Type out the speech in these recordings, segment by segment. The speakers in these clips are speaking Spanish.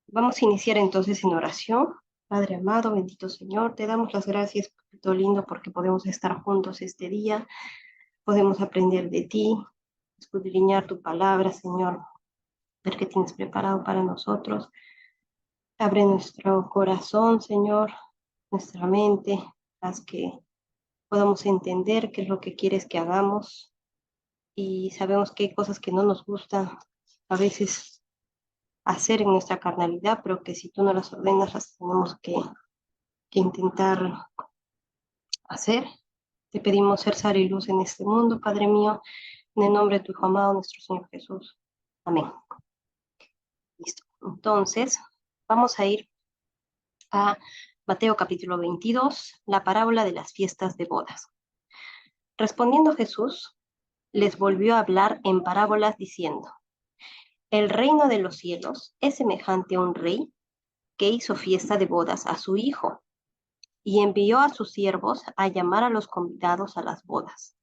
Vamos a iniciar entonces en oración. Padre amado, bendito Señor, te damos las gracias, Papito lindo, porque podemos estar juntos este día, podemos aprender de ti, escudriñar tu palabra, Señor, ver qué tienes preparado para nosotros. Abre nuestro corazón, Señor, nuestra mente, haz que podamos entender qué es lo que quieres que hagamos y sabemos que hay cosas que no nos gustan a veces hacer en nuestra carnalidad, pero que si tú no las ordenas, las tenemos que intentar hacer. Te pedimos ser sal y luz en este mundo, Padre mío, en el nombre de tu Hijo amado, nuestro Señor Jesús. Amén. Listo. Entonces, vamos a ir a Mateo capítulo 22, la parábola de las fiestas de bodas. Respondiendo Jesús, les volvió a hablar en parábolas diciendo, el reino de los cielos es semejante a un rey que hizo fiesta de bodas a su hijo y envió a sus siervos a llamar a los convidados a las bodas.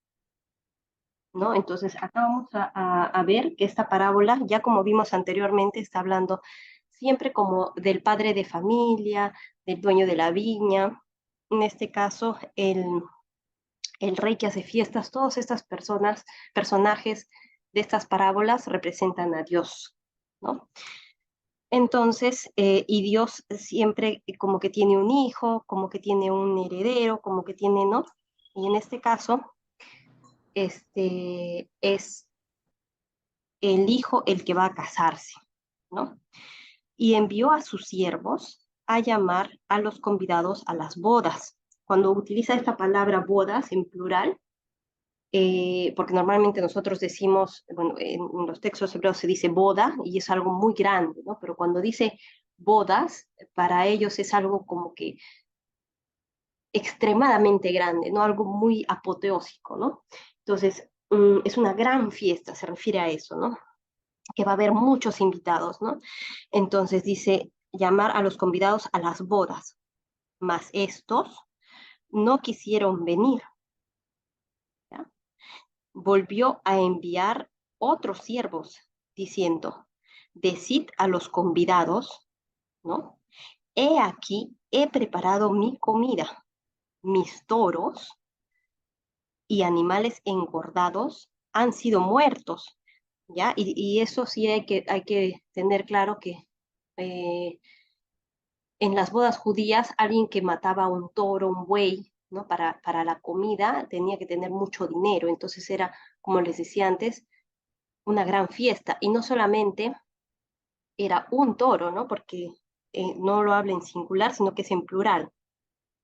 ¿No? Entonces, acá vamos a ver que esta parábola, ya como vimos anteriormente, está hablando siempre como del padre de familia, del dueño de la viña, en este caso, el rey que hace fiestas, todas estas personas, personajes de estas parábolas representan a Dios, ¿no? Entonces, y Dios siempre como que tiene un hijo, como que tiene un heredero, como que tiene, ¿no? Y en este caso, es el hijo el que va a casarse, ¿no? Y envió a sus siervos a llamar a los convidados a las bodas. Cuando utiliza esta palabra bodas en plural, porque normalmente nosotros decimos, bueno, en los textos hebreos se dice boda y es algo muy grande, ¿no? Pero cuando dice bodas, para ellos es algo como que extremadamente grande, ¿no? Algo muy apoteósico, ¿no? Entonces, es una gran fiesta, se refiere a eso, ¿no? Que va a haber muchos invitados, ¿no? Entonces dice, llamar a los convidados a las bodas, mas estos no quisieron venir, ¿ya? Volvió a enviar otros siervos, diciendo, decid a los convidados, ¿no? He aquí, he preparado mi comida, mis toros y animales engordados han sido muertos, ¿ya? Y eso sí hay que tener claro que eh, en las bodas judías, alguien que mataba un toro, un buey, ¿no? Para la comida tenía que tener mucho dinero, entonces era, como les decía antes, una gran fiesta. Y no solamente era un toro, ¿no? Porque no lo habla en singular, sino que es en plural,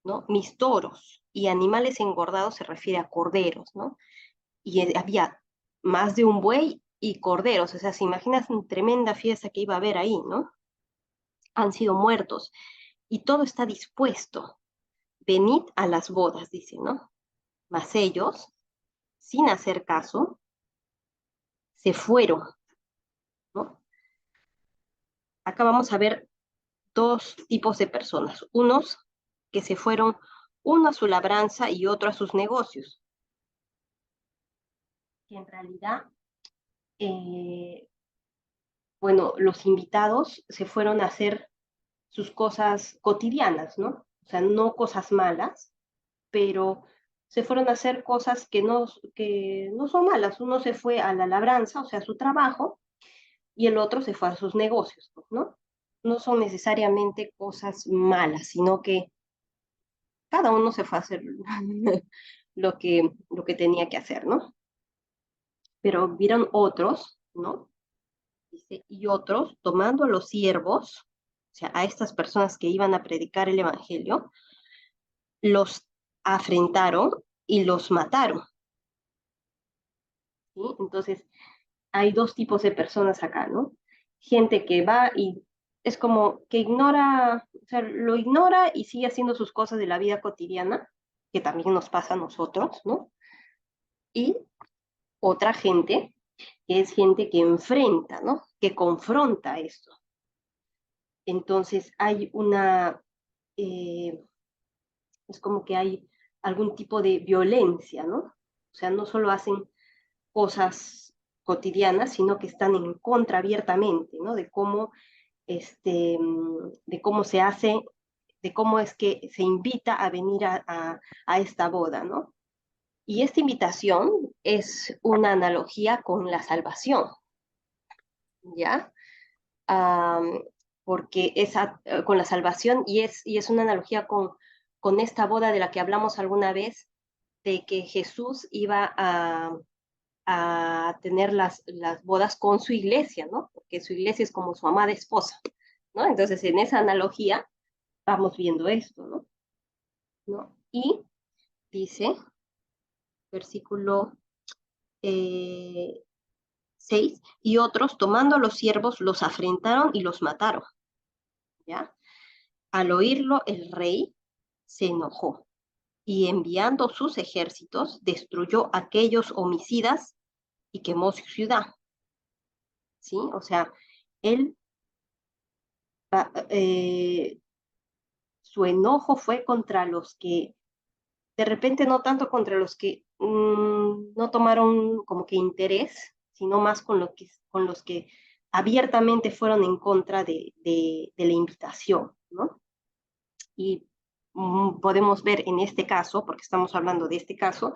¿no? Mis toros y animales engordados se refiere a corderos, ¿no? Y había más de un buey y corderos, o sea, se imaginas una tremenda fiesta que iba a haber ahí, ¿no? Han sido muertos y todo está dispuesto. Venid a las bodas, dice, ¿no? Mas ellos, sin hacer caso, se fueron, ¿no? Acá vamos a ver dos tipos de personas. Unos que se fueron, uno a su labranza y otro a sus negocios. Que en realidad, eh, bueno, los invitados se fueron a hacer sus cosas cotidianas, ¿no? O sea, no cosas malas, pero se fueron a hacer cosas que no son malas. Uno se fue a la labranza, o sea, a su trabajo, y el otro se fue a sus negocios, ¿no? No son necesariamente cosas malas, sino que cada uno se fue a hacer lo que tenía que hacer, ¿no? Pero vieron otros, ¿no? Dice, y otros, tomando a los siervos, o sea, a estas personas que iban a predicar el evangelio, los afrentaron y los mataron, ¿sí? Entonces, hay dos tipos de personas acá, ¿no? Gente que va y es como que ignora, o sea, lo ignora y sigue haciendo sus cosas de la vida cotidiana, que también nos pasa a nosotros, ¿no? Y otra gente, que es gente que enfrenta, ¿no? Que confronta esto. Entonces hay es como que hay algún tipo de violencia, ¿no? O sea, no solo hacen cosas cotidianas, sino que están en contra abiertamente, ¿no? De cómo de cómo se hace, de cómo es que se invita a venir a esta boda, ¿no? Y esta invitación es una analogía con la salvación, ¿ya? Am, Porque es con la salvación y es una analogía con esta boda de la que hablamos alguna vez, de que Jesús iba a tener las bodas con su iglesia, ¿no? Porque su iglesia es como su amada esposa, ¿no? Entonces, en esa analogía vamos viendo esto, ¿no? ¿No? Y dice, versículo eh, 6, y otros, tomando a los siervos, los afrentaron y los mataron, ¿ya? Al oírlo, el rey se enojó y enviando sus ejércitos, destruyó a aquellos homicidas y quemó su ciudad, ¿sí? O sea, él, eh, su enojo fue contra los que, de repente no tanto contra los que no tomaron como que interés, sino más con los que abiertamente fueron en contra de la invitación, ¿no? Y podemos ver en este caso, porque estamos hablando de este caso,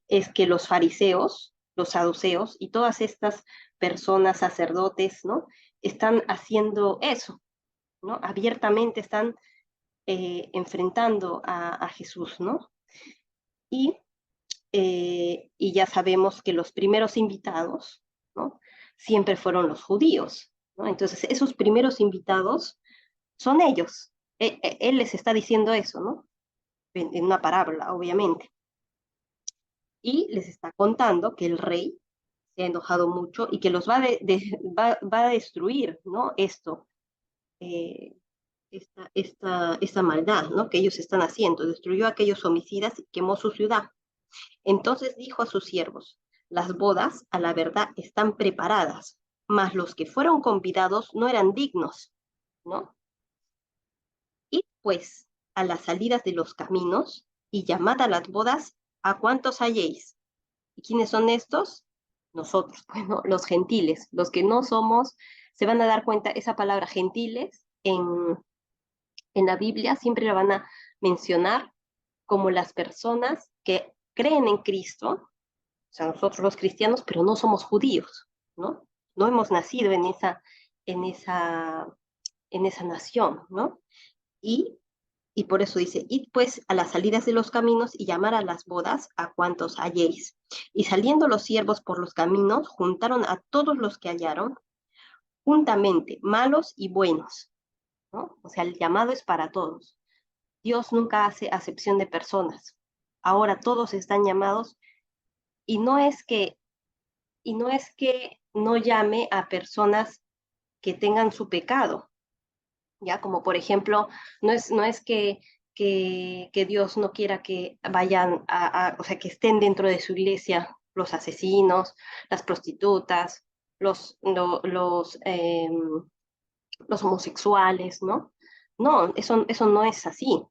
es que los fariseos, los saduceos y todas estas personas, sacerdotes, ¿no? Están haciendo eso, ¿no? Abiertamente están enfrentando a Jesús, ¿no? Y, y ya sabemos que los primeros invitados, ¿no? Siempre fueron los judíos, ¿no? Entonces, esos primeros invitados son ellos. Él les está diciendo eso, ¿no? En una parábola, obviamente. Y les está contando que el rey se ha enojado mucho y que los va a destruir, ¿no? Esto, eh, esta maldad, ¿no? Que ellos están haciendo. Destruyó a aquellos homicidas y quemó su ciudad. Entonces dijo a sus siervos, las bodas, a la verdad, están preparadas, mas los que fueron convidados no eran dignos, ¿no? Id pues a las salidas de los caminos y llamad a las bodas a cuantos halléis. ¿Y quiénes son estos? Nosotros, bueno, los gentiles, los que no somos, se van a dar cuenta, esa palabra gentiles en la Biblia siempre la van a mencionar como las personas que creen en Cristo, o sea, nosotros los cristianos, pero no somos judíos, ¿no? No hemos nacido en esa, en esa nación, ¿no? Y y por eso dice, id pues a las salidas de los caminos y llamar a las bodas a cuantos halléis. Y saliendo los siervos por los caminos, juntaron a todos los que hallaron, juntamente, malos y buenos, ¿no? O sea, el llamado es para todos. Dios nunca hace acepción de personas. Ahora todos están llamados y no es que no llame a personas que tengan su pecado, ¿ya? Como por ejemplo, no es que Dios no quiera que vayan o sea, que estén dentro de su iglesia los asesinos, las prostitutas, los homosexuales, ¿no? No, eso no es así.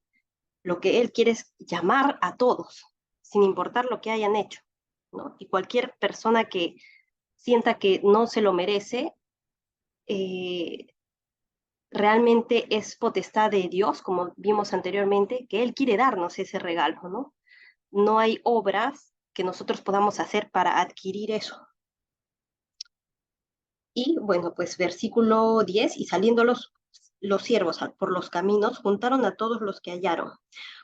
Lo que Él quiere es llamar a todos, sin importar lo que hayan hecho, ¿no? Y cualquier persona que sienta que no se lo merece, eh, realmente es potestad de Dios, como vimos anteriormente, que Él quiere darnos ese regalo, ¿no? No hay obras que nosotros podamos hacer para adquirir eso. Y bueno, pues versículo 10, y saliendo los siervos por los caminos, juntaron a todos los que hallaron,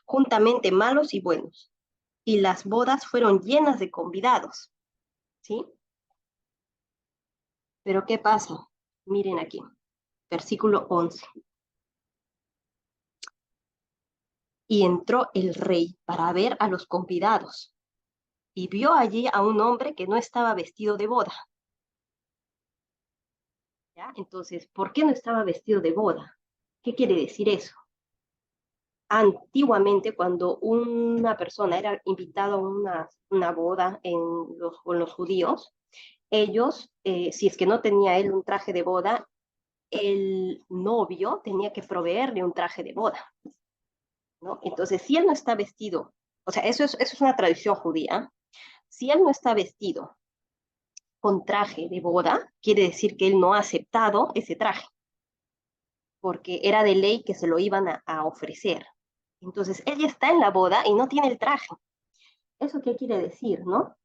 juntamente malos y buenos, y las bodas fueron llenas de convidados, ¿sí? Pero ¿qué pasa? Miren aquí, versículo 11. Y entró el rey para ver a los convidados y vio allí a un hombre que no estaba vestido de boda. ¿Ya? Entonces, ¿por qué no estaba vestido de boda? ¿Qué quiere decir eso? Antiguamente, cuando una persona era invitada a una boda con los judíos, ellos, si es que no tenía él un traje de boda, el novio tenía que proveerle un traje de boda, ¿no? Entonces, si él no está vestido, o sea, eso es una tradición judía, si él no está vestido con traje de boda, quiere decir que él no ha aceptado ese traje, porque era de ley que se lo iban a ofrecer. Entonces, él ya está en la boda y no tiene el traje. ¿Eso qué quiere decir, no?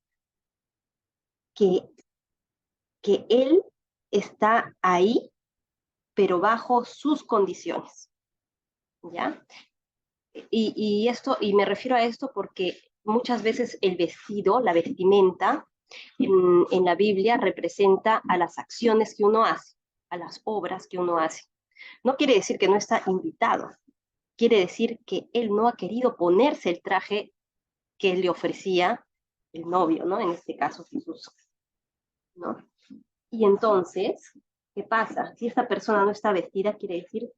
Que, que él está ahí, pero bajo sus condiciones, ¿ya? Y me refiero a esto porque muchas veces el vestido, la vestimenta, en la Biblia representa a las acciones que uno hace, a las obras que uno hace. No quiere decir que no está invitado, quiere decir que él no ha querido ponerse el traje que le ofrecía el novio, ¿no? En este caso Jesús, ¿no? Y entonces, ¿qué pasa? Si esta persona no está vestida, quiere decir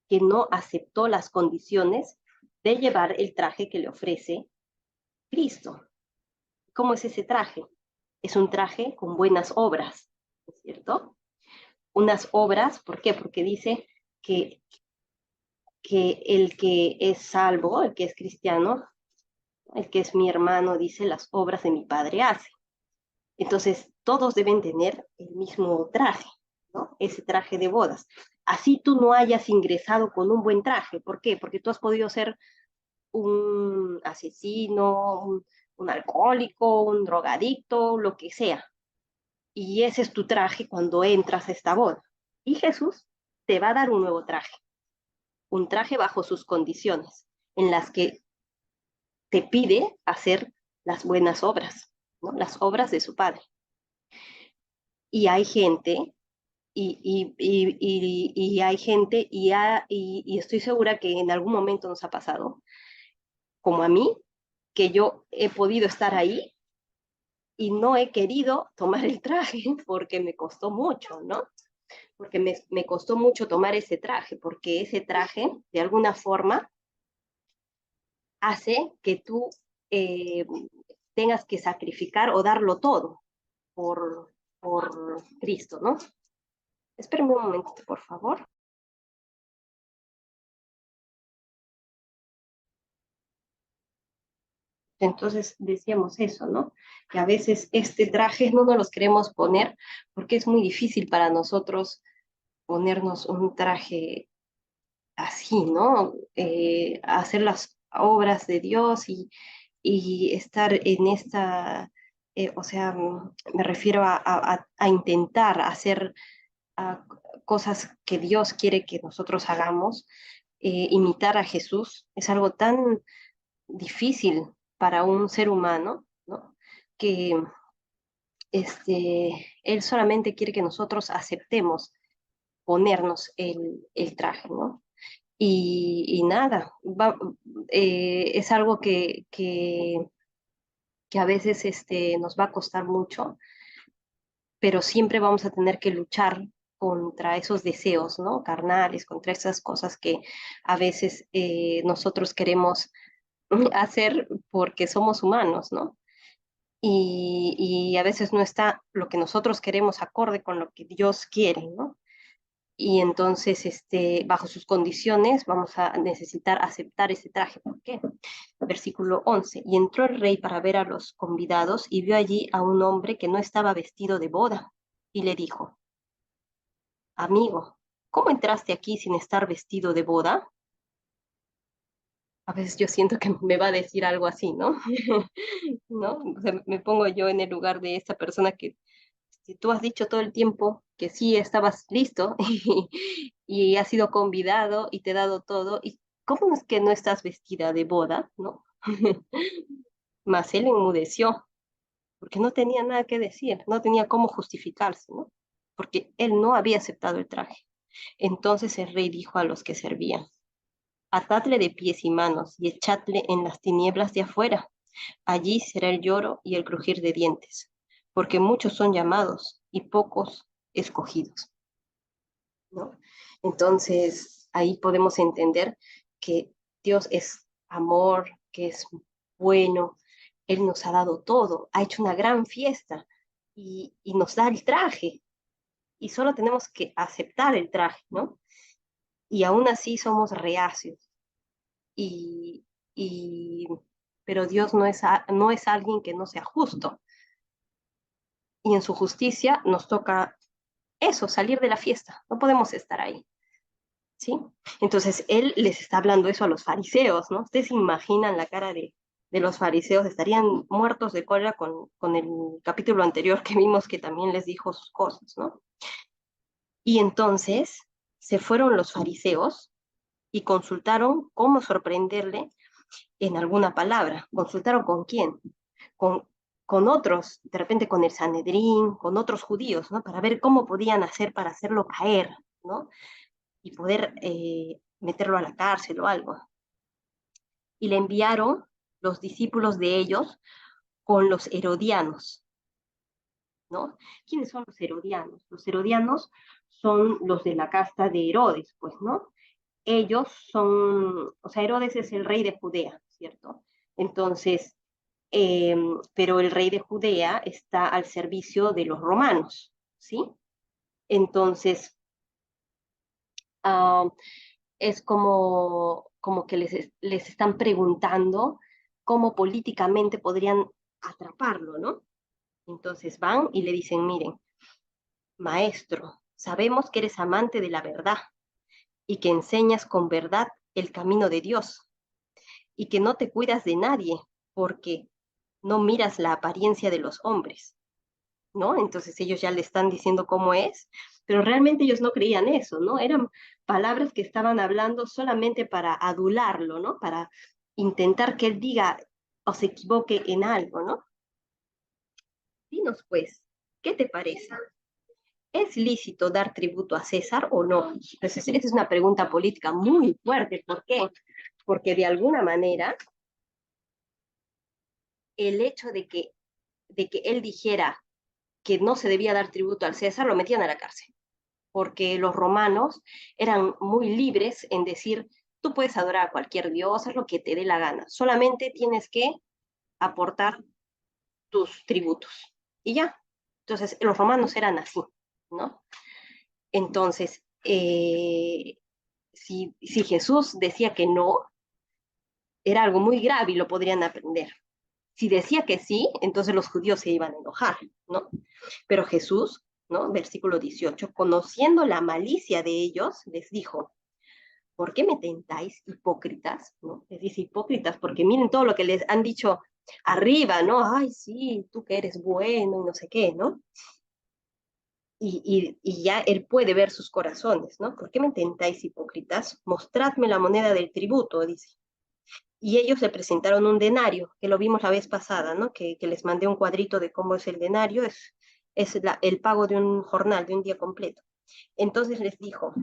que no aceptó las condiciones de llevar el traje que le ofrece Cristo. ¿Cómo es ese traje? Es un traje con buenas obras, ¿no es cierto? Unas obras, ¿por qué? Porque dice que, que el que es salvo, el que es cristiano, el que es mi hermano, dice, las obras de mi padre hace. Entonces, todos deben tener el mismo traje, ¿no? Ese traje de bodas. Así tú no hayas ingresado con un buen traje. ¿Por qué? Porque tú has podido ser un asesino, un alcohólico, un drogadicto, lo que sea. Y ese es tu traje cuando entras a esta boda. Y Jesús te va a dar un nuevo traje, un traje bajo sus condiciones, en las que te pide hacer las buenas obras, ¿no? Las obras de su Padre. Y hay gente, y hay gente, y estoy segura que en algún momento nos ha pasado, como a mí, que yo he podido estar ahí y no he querido tomar el traje porque me costó mucho, ¿no? Porque me costó mucho tomar ese traje, porque ese traje, de alguna forma, hace que tú eh, tengas que sacrificar o darlo todo por Cristo, ¿no? Espérame un momentito, por favor. Entonces decíamos eso, ¿no? Que a veces este traje no nos los queremos poner porque es muy difícil para nosotros ponernos un traje así, ¿no? Hacer las obras de Dios y estar en esta, o sea, me refiero a intentar hacer a cosas que Dios quiere que nosotros hagamos, imitar a Jesús, es algo tan difícil para un ser humano, ¿no? Que Él solamente quiere que nosotros aceptemos ponernos el traje, ¿no? Y nada, es algo que a veces nos va a costar mucho, pero siempre vamos a tener que luchar contra esos deseos, ¿no? Carnales, contra esas cosas que a veces nosotros queremos hacer porque somos humanos, ¿no? Y a veces no está lo que nosotros queremos acorde con lo que Dios quiere, ¿no? Y entonces, bajo sus condiciones, vamos a necesitar aceptar ese traje. ¿Por qué? Versículo 11. Y entró el rey para ver a los convidados y vio allí a un hombre que no estaba vestido de boda. Y le dijo, amigo, ¿cómo entraste aquí sin estar vestido de boda? A veces yo siento que me va a decir algo así, ¿no? ¿No? O sea, me pongo yo en el lugar de esta persona que si tú has dicho todo el tiempo que sí estabas listo y has sido convidado y te he dado todo, ¿y cómo es que no estás vestida de boda, no? Mas él enmudeció, porque no tenía nada que decir, no tenía cómo justificarse, ¿no? Porque él no había aceptado el traje. Entonces el rey dijo a los que servían, atadle de pies y manos y echadle en las tinieblas de afuera. Allí será el lloro y el crujir de dientes, porque muchos son llamados y pocos escogidos, ¿no? Entonces, ahí podemos entender que Dios es amor, que es bueno, Él nos ha dado todo, ha hecho una gran fiesta y nos da el traje, y solo tenemos que aceptar el traje, ¿no? Y aún así somos reacios, y, y, pero Dios no es alguien que no sea justo, y en su justicia nos toca eso, salir de la fiesta, no podemos estar ahí. ¿sí? Entonces él les está hablando eso a los fariseos, ¿no? Ustedes se imaginan la cara de los fariseos, estarían muertos de cólera con el capítulo anterior que vimos que también les dijo sus cosas, ¿no? Y entonces se fueron los fariseos y consultaron cómo sorprenderle en alguna palabra. ¿Consultaron con quién? Con, con otros, de repente con el Sanedrín, con otros judíos, ¿no? Para ver cómo podían hacer para hacerlo caer, ¿no? Y poder meterlo a la cárcel o algo. Y le enviaron los discípulos de ellos con los herodianos, ¿no? ¿Quiénes son los herodianos? Los herodianos son los de la casta de Herodes, pues, ¿no? Ellos son, o sea, Herodes es el rey de Judea, ¿cierto? Entonces, eh, pero el rey de Judea está al servicio de los romanos, ¿sí? Entonces, uh, es como que les están preguntando cómo políticamente podrían atraparlo, ¿no? Entonces van y le dicen, miren, maestro, sabemos que eres amante de la verdad y que enseñas con verdad el camino de Dios y que no te cuidas de nadie porque no miras la apariencia de los hombres, ¿no? Entonces ellos ya le están diciendo cómo es, pero realmente ellos no creían eso, ¿no? Eran palabras que estaban hablando solamente para adularlo, ¿no? Para intentar que él diga o se equivoque en algo, ¿no? Dinos pues, ¿qué te parece? ¿Es lícito dar tributo a César o no? Entonces, esa es una pregunta política muy fuerte. ¿Por qué? Porque de alguna manera el hecho de que él dijera que no se debía dar tributo al César, lo metían a la cárcel, porque los romanos eran muy libres en decir, tú puedes adorar a cualquier dios, haz lo que te dé la gana, solamente tienes que aportar tus tributos. Y ya. Entonces, los romanos eran así, ¿no? Entonces, si Jesús decía que no, era algo muy grave y lo podrían aprender. Si decía que sí, entonces los judíos se iban a enojar, ¿no? Pero Jesús, ¿no? Versículo 18, conociendo la malicia de ellos, les dijo, ¿por qué me tentáis, hipócritas? ¿No? Les dice hipócritas, porque miren todo lo que les han dicho arriba, ¿no? Ay, sí, tú que eres bueno y no sé qué, ¿no? Y ya él puede ver sus corazones, ¿no? ¿Por qué me tentáis, hipócritas? Mostradme la moneda del tributo, dice. Y ellos le presentaron un denario, que lo vimos la vez pasada, ¿no? Que les mandé un cuadrito de cómo es el denario, es el pago de un jornal, de un día completo. Entonces les dijo,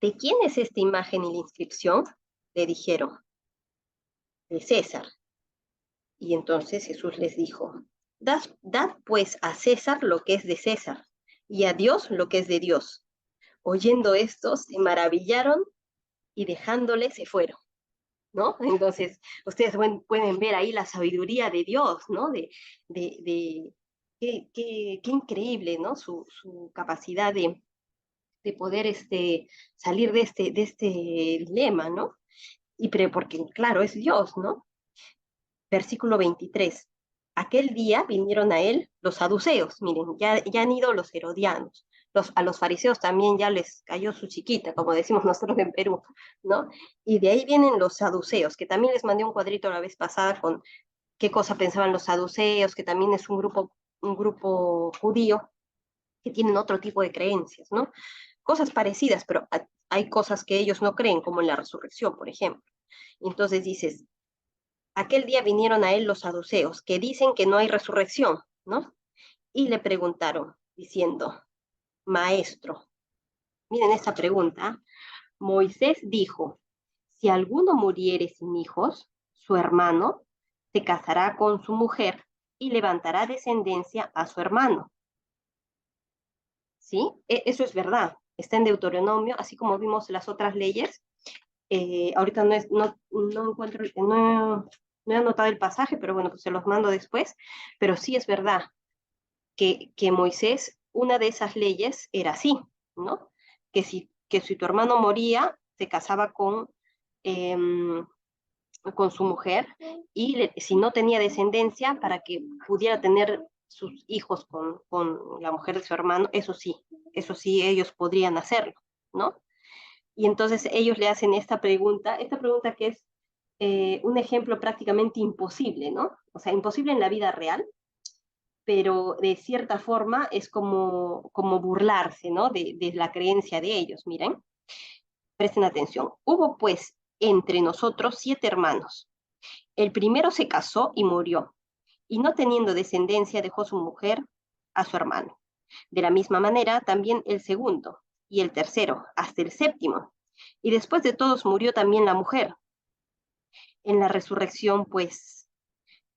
¿de quién es esta imagen y la inscripción? Le dijeron, de César. Y entonces Jesús les dijo, dad pues a César lo que es de César y a Dios lo que es de Dios. Oyendo esto, se maravillaron y dejándole se fueron. ¿No? Entonces, ustedes pueden ver ahí la sabiduría de Dios, ¿no? De qué increíble, ¿no? Su capacidad de poder salir de este dilema, ¿no? Porque, claro, es Dios, ¿no? Versículo 23. Aquel día vinieron a él los saduceos, miren, ya han ido los herodianos. A los fariseos también ya les cayó su chiquita, como decimos nosotros en Perú, ¿no? Y de ahí vienen los saduceos, que también les mandé un cuadrito la vez pasada con qué cosa pensaban los saduceos, que también es un grupo judío que tienen otro tipo de creencias, ¿no? Cosas parecidas, pero hay cosas que ellos no creen, como en la resurrección, por ejemplo. Entonces dices, aquel día vinieron a él los saduceos, que dicen que no hay resurrección, ¿no? Y le preguntaron, diciendo, maestro, miren esta pregunta, Moisés dijo, si alguno muriere sin hijos, su hermano se casará con su mujer y levantará descendencia a su hermano. ¿Sí? Eso es verdad. Está en Deuteronomio, así como vimos las otras leyes. Ahorita no encuentro, no he anotado el pasaje, pero bueno, pues se los mando después. Pero sí es verdad que Moisés, una de esas leyes era así, ¿no? Que si tu hermano moría, se casaba con su mujer y si no tenía descendencia, para que pudiera tener sus hijos con la mujer de su hermano, eso sí ellos podrían hacerlo, ¿no? Y entonces ellos le hacen esta pregunta que es un ejemplo prácticamente imposible, ¿no? O sea, imposible en la vida real, pero de cierta forma es como burlarse, ¿no? De la creencia de ellos. Miren, presten atención. Hubo pues entre nosotros 7 hermanos. El primero se casó y murió, y no teniendo descendencia dejó su mujer a su hermano. De la misma manera, también el segundo, y el tercero, hasta el séptimo. Y después de todos murió también la mujer. En la resurrección, pues,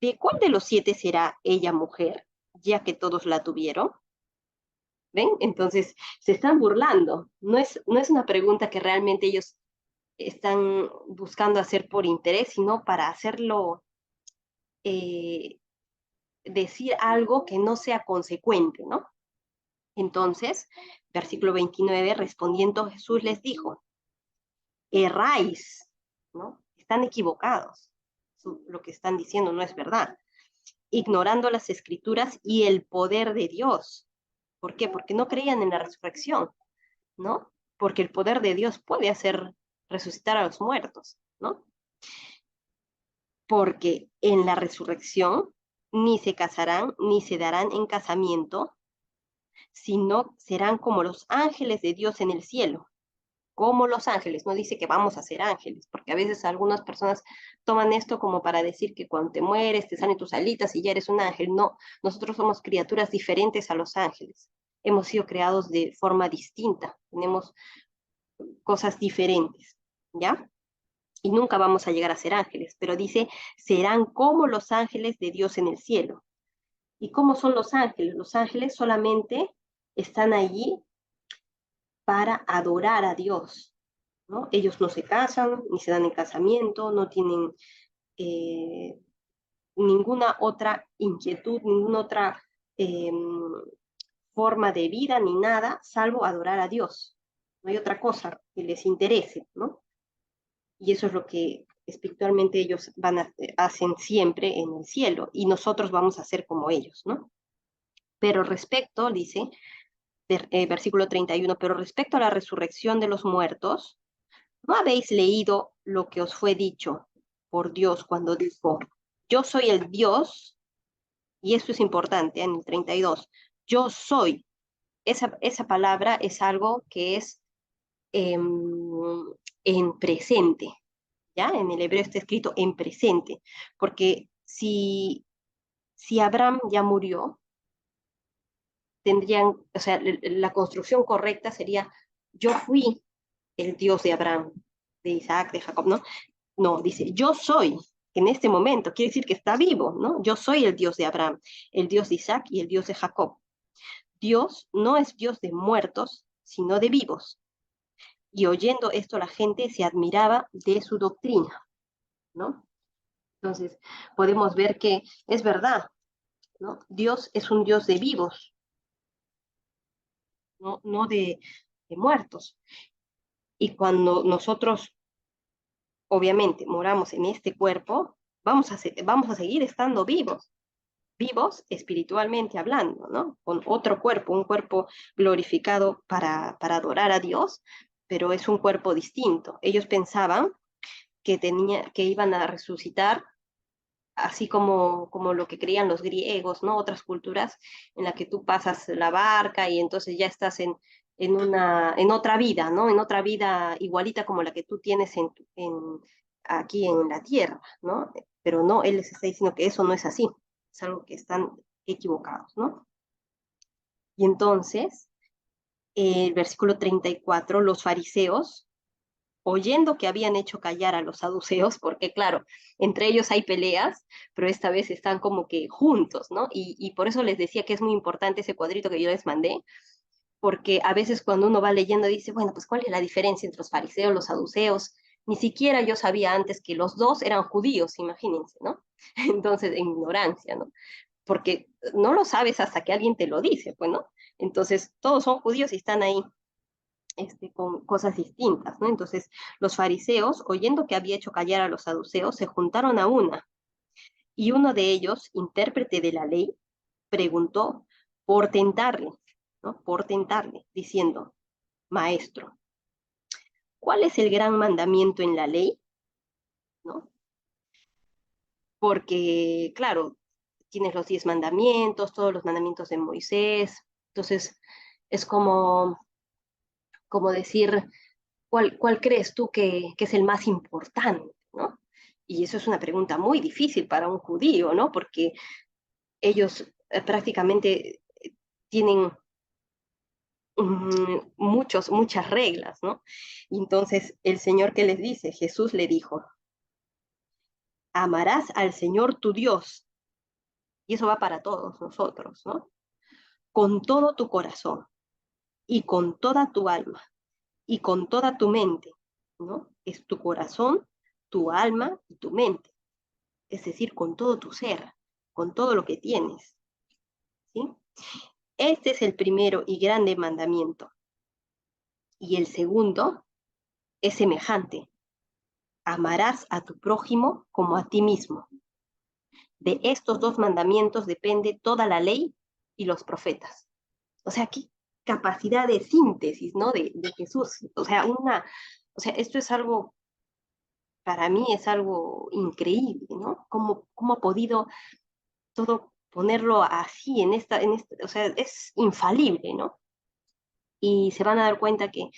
¿de cuál de los 7 será ella mujer, ya que todos la tuvieron? ¿Ven? Entonces, se están burlando. No es una pregunta que realmente ellos están buscando hacer por interés, sino para hacerlo, eh, decir algo que no sea consecuente, ¿no? Entonces, versículo 29, respondiendo Jesús les dijo, erráis, ¿no? Están equivocados. Lo que están diciendo no es verdad. Ignorando las escrituras y el poder de Dios. ¿Por qué? Porque no creían en la resurrección, ¿no? Porque el poder de Dios puede hacer resucitar a los muertos, ¿no? Porque en la resurrección ni se casarán ni se darán en casamiento, sino serán como los ángeles de Dios en el cielo. Como los ángeles, no dice que vamos a ser ángeles, porque a veces algunas personas toman esto como para decir que cuando te mueres te salen tus alitas y ya eres un ángel. No, nosotros somos criaturas diferentes a los ángeles. Hemos sido creados de forma distinta, tenemos cosas diferentes, ¿ya? Y nunca vamos a llegar a ser ángeles, pero dice, serán como los ángeles de Dios en el cielo. ¿Y cómo son los ángeles? Los ángeles solamente están allí para adorar a Dios, ¿no? Ellos no se casan, ni se dan en casamiento, no tienen eh, ninguna otra inquietud, ninguna otra eh, forma de vida, ni nada, salvo adorar a Dios. No hay otra cosa que les interese, ¿no? Y eso es lo que espiritualmente ellos hacen siempre en el cielo, y nosotros vamos a ser como ellos, ¿no? Pero respecto, dice, versículo 31, pero respecto a la resurrección de los muertos, ¿no habéis leído lo que os fue dicho por Dios cuando dijo, yo soy el Dios? Y esto es importante, en el 32, yo soy. Esa palabra es algo que es en presente, ¿ya? En el hebreo está escrito en presente, porque si Abraham ya murió, tendrían, o sea, la construcción correcta sería, yo fui el Dios de Abraham, de Isaac, de Jacob, ¿no? No, dice, yo soy, en este momento, quiere decir que está vivo, ¿no? Yo soy el Dios de Abraham, el Dios de Isaac y el Dios de Jacob. Dios no es Dios de muertos, sino de vivos. Y oyendo esto la gente se admiraba de su doctrina, ¿no? Entonces, podemos ver que es verdad, ¿no? Dios es un Dios de vivos, no de muertos. Y cuando nosotros, obviamente, moramos en este cuerpo, vamos a seguir estando vivos, vivos espiritualmente hablando, ¿no? Con otro cuerpo, un cuerpo glorificado para adorar a Dios, pero es un cuerpo distinto. Ellos pensaban que iban a resucitar así como lo que creían los griegos, ¿no? Otras culturas en las que tú pasas la barca y entonces ya estás en otra vida, ¿no? En otra vida igualita como la que tú tienes aquí en la tierra, ¿no? Pero no, él les está diciendo que eso no es así, es algo que están equivocados, ¿no? Y entonces, el versículo 34, los fariseos, oyendo que habían hecho callar a los saduceos, porque claro, entre ellos hay peleas, pero esta vez están como que juntos, ¿no? Y por eso les decía que es muy importante ese cuadrito que yo les mandé, porque a veces cuando uno va leyendo dice, bueno, pues ¿cuál es la diferencia entre los fariseos, los saduceos? Ni siquiera yo sabía antes que los dos eran judíos, imagínense, ¿no? Entonces, en ignorancia, ¿no? Porque no lo sabes hasta que alguien te lo dice, pues, ¿no? Entonces, todos son judíos y están ahí con cosas distintas, ¿no? Entonces, los fariseos, oyendo que había hecho callar a los saduceos, se juntaron a una, y uno de ellos, intérprete de la ley, preguntó por tentarle, ¿no? Por tentarle, diciendo, maestro, ¿cuál es el gran mandamiento en la ley? ¿No? Porque, claro, tienes los 10 mandamientos, todos los mandamientos de Moisés, entonces es como decir, ¿cuál crees tú que es el más importante? ¿No? Y eso es una pregunta muy difícil para un judío, ¿no? Porque ellos prácticamente tienen muchas reglas, ¿no? Y entonces el Señor, ¿qué les dice? Jesús le dijo, amarás al Señor tu Dios, y eso va para todos nosotros, ¿no? Con todo tu corazón y con toda tu alma y con toda tu mente, ¿no? Es tu corazón, tu alma y tu mente, es decir, con todo tu ser, con todo lo que tienes, ¿sí? Este es el primero y grande mandamiento. Y el segundo es semejante. Amarás a tu prójimo como a ti mismo. De estos dos mandamientos depende toda la ley y los profetas. O sea, qué capacidad de síntesis, ¿no? De Jesús. O sea, esto es algo, para mí es algo increíble, ¿no? ¿Cómo ha podido todo ponerlo así o sea, es infalible, ¿no? Y se van a dar cuenta que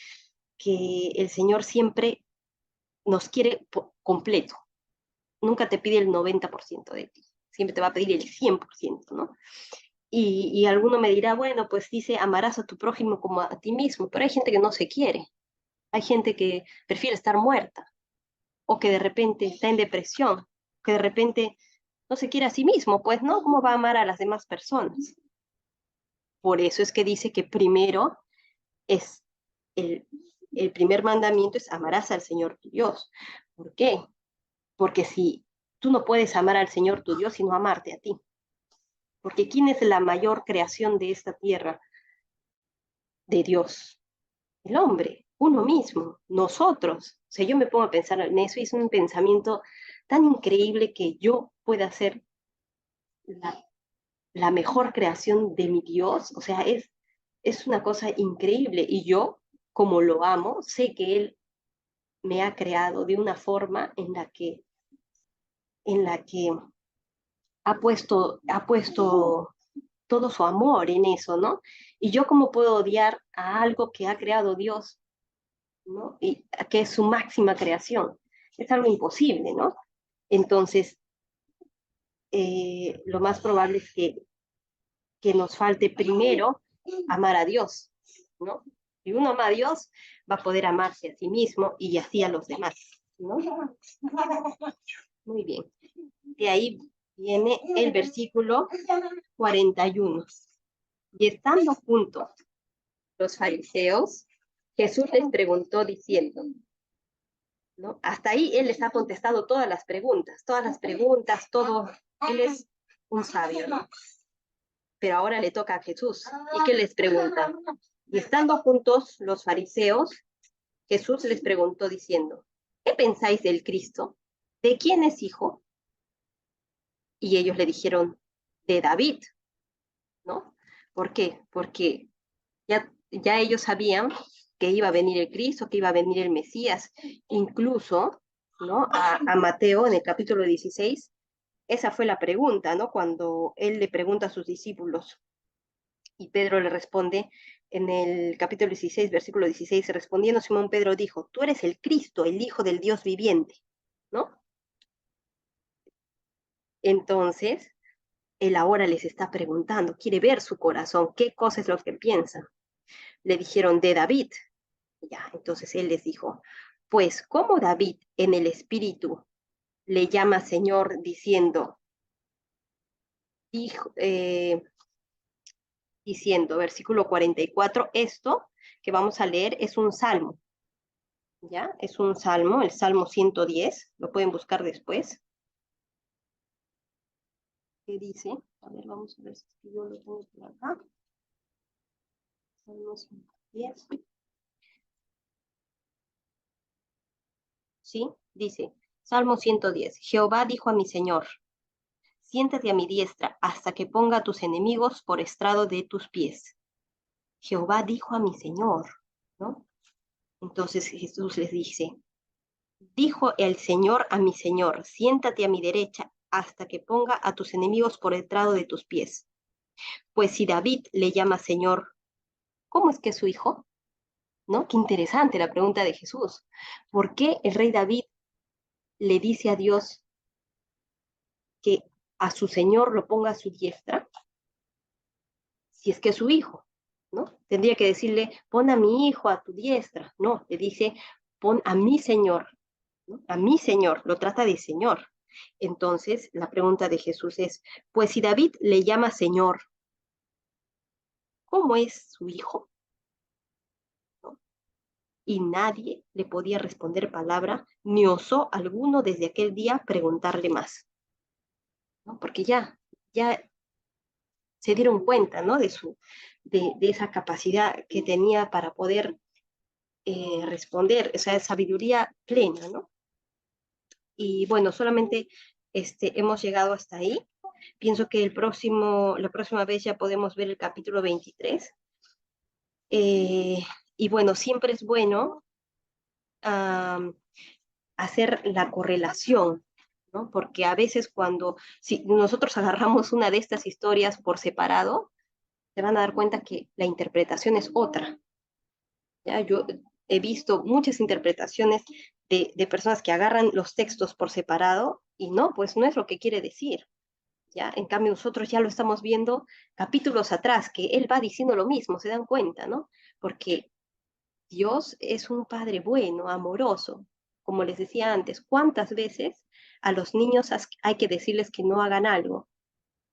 el Señor siempre nos quiere completo. Nunca te pide el 90% de ti, siempre te va a pedir el 100%, ¿no? Y alguno me dirá, bueno, pues dice, amarás a tu prójimo como a ti mismo, pero hay gente que no se quiere, hay gente que prefiere estar muerta, o que de repente está en depresión, que de repente no se quiere a sí mismo, pues, ¿no? ¿Cómo va a amar a las demás personas? Por eso es que dice que primero es el, el primer mandamiento es amarás al Señor tu Dios. ¿Por qué? Porque si tú no puedes amar al Señor tu Dios, sino amarte a ti. Porque ¿quién es la mayor creación de esta tierra? De Dios. El hombre, uno mismo, nosotros. O sea, yo me pongo a pensar en eso y es un pensamiento tan increíble que yo pueda ser la, la mejor creación de mi Dios. O sea, es una cosa increíble. Y yo, como lo amo, sé que Él me ha creado de una forma en la que ha puesto todo su amor en eso, ¿no? Y yo cómo puedo odiar a algo que ha creado Dios, ¿no? Y que es su máxima creación. Es algo imposible, ¿no? Entonces, lo más probable es que nos falte primero amar a Dios, ¿no? Si uno ama a Dios, va a poder amarse a sí mismo y así a los demás, ¿no? Muy bien. De ahí viene el versículo 41. Y estando juntos los fariseos, Jesús les preguntó diciendo, ¿no? Hasta ahí él les ha contestado todas las preguntas, todo. Él es un sabio, ¿no? Pero ahora le toca a Jesús. ¿Y qué les pregunta? Y estando juntos los fariseos, Jesús les preguntó diciendo, ¿qué pensáis del Cristo? ¿De quién es hijo? Y ellos le dijeron, de David, ¿no? ¿Por qué? Porque ya ellos sabían que iba a venir el Cristo, que iba a venir el Mesías. Incluso, ¿no? A Mateo en el capítulo 16, esa fue la pregunta, ¿no? Cuando él le pregunta a sus discípulos y Pedro le responde en el capítulo 16, versículo 16, respondiendo Simón Pedro dijo, tú eres el Cristo, el Hijo del Dios viviente, ¿no? Entonces, él ahora les está preguntando, quiere ver su corazón, qué cosa es lo que piensa. Le dijeron de David. Ya, entonces él les dijo, pues como David en el espíritu le llama Señor diciendo, dijo, diciendo, versículo 44, esto que vamos a leer es un salmo, ¿ya? Es un salmo, el Salmo 110, lo pueden buscar después. ¿Qué dice? A ver, vamos a ver si yo lo tengo por acá. Salmo 110. ¿Sí? Dice, Salmo 110, Jehová dijo a mi Señor, siéntate a mi diestra hasta que ponga a tus enemigos por estrado de tus pies. Jehová dijo a mi Señor, ¿no? Entonces Jesús les dice, dijo el Señor a mi Señor, siéntate a mi derecha hasta que ponga a tus enemigos por estrado de tus pies. Pues si David le llama Señor, ¿cómo es que es su hijo? ¿No? Qué interesante la pregunta de Jesús. ¿Por qué el rey David le dice a Dios que a su Señor lo ponga a su diestra si es que es su hijo? ¿No? Tendría que decirle, pon a mi hijo a tu diestra. No, le dice, pon a mi Señor, ¿no? A mi Señor, lo trata de Señor. Entonces, la pregunta de Jesús es, pues si David le llama Señor, ¿cómo es su hijo? ¿No? Y nadie le podía responder palabra, ni osó alguno desde aquel día preguntarle más, ¿no? Porque ya se dieron cuenta, ¿no? De esa capacidad que tenía para poder responder, esa sabiduría plena, ¿no? Y bueno, solamente hemos llegado hasta ahí. Pienso que la próxima vez ya podemos ver el capítulo 23. Y bueno, siempre es bueno um, hacer la correlación, ¿no? Porque a veces si nosotros agarramos una de estas historias por separado, se van a dar cuenta que la interpretación es otra. ¿Ya? Yo he visto muchas interpretaciones de personas que agarran los textos por separado y no, pues no es lo que quiere decir. ¿Ya? En cambio, nosotros ya lo estamos viendo capítulos atrás, que él va diciendo lo mismo, se dan cuenta, ¿no? Porque Dios es un padre bueno, amoroso. Como les decía antes, ¿cuántas veces a los niños hay que decirles que no hagan algo?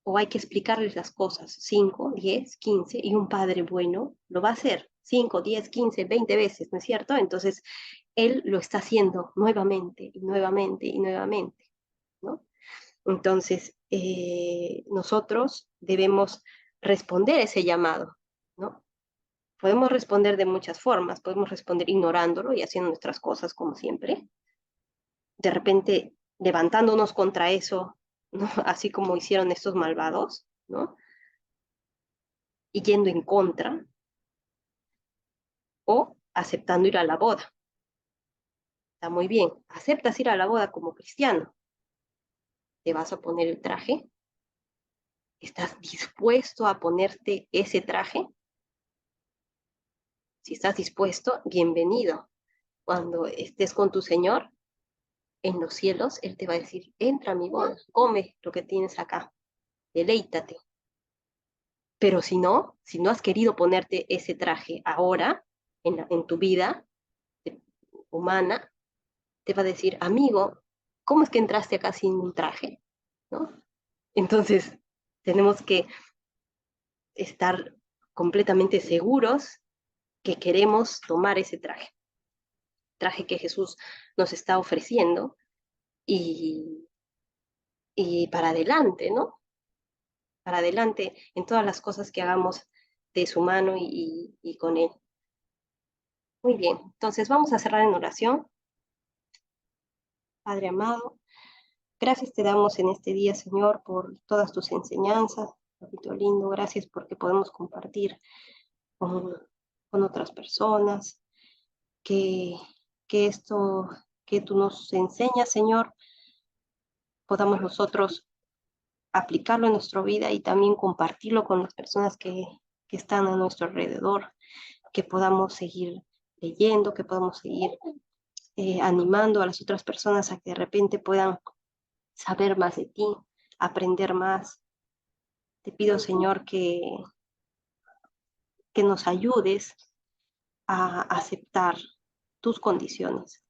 O hay que explicarles las cosas 5, 10, 15, y un padre bueno lo va a hacer 5, 10, 15, 20 veces, ¿no es cierto? Entonces, él lo está haciendo nuevamente y nuevamente y nuevamente, ¿no? Entonces, nosotros debemos responder ese llamado, ¿no? Podemos responder de muchas formas, podemos responder ignorándolo y haciendo nuestras cosas como siempre, de repente levantándonos contra eso, ¿no? Así como hicieron estos malvados, ¿no? Y yendo en contra, o aceptando ir a la boda. Está muy bien, aceptas ir a la boda como cristiano, te vas a poner el traje, ¿estás dispuesto a ponerte ese traje? Si estás dispuesto, bienvenido. Cuando estés con tu Señor en los cielos, Él te va a decir, entra a mi boda, come lo que tienes acá, deleítate. Pero si no has querido ponerte ese traje ahora, en tu vida humana, te va a decir, amigo, ¿cómo es que entraste acá sin un traje? ¿No? Entonces, tenemos que estar completamente seguros que queremos tomar ese traje que Jesús nos está ofreciendo y, y para adelante, ¿no? Para adelante en todas las cosas que hagamos de su mano y con Él. Muy bien, entonces vamos a cerrar en oración. Padre amado, gracias te damos en este día, Señor, por todas tus enseñanzas. Papito lindo, gracias porque podemos compartir con, con otras personas, que, que esto que tú nos enseñas, Señor, podamos nosotros aplicarlo en nuestra vida y también compartirlo con las personas que están a nuestro alrededor, que podamos seguir leyendo, que podamos seguir animando a las otras personas a que de repente puedan saber más de ti, aprender más. Te pido, Señor, que nos ayudes a aceptar tus condiciones.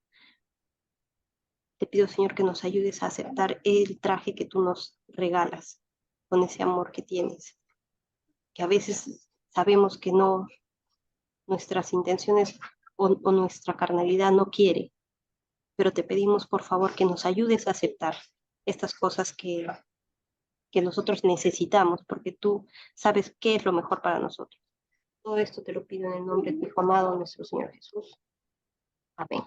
Te pido, Señor, que nos ayudes a aceptar el traje que tú nos regalas con ese amor que tienes, que a veces sabemos que no, nuestras intenciones o nuestra carnalidad no quiere, pero te pedimos, por favor, que nos ayudes a aceptar estas cosas que nosotros necesitamos, porque tú sabes qué es lo mejor para nosotros. Todo esto te lo pido en el nombre de tu Hijo amado, nuestro Señor Jesús. Amén.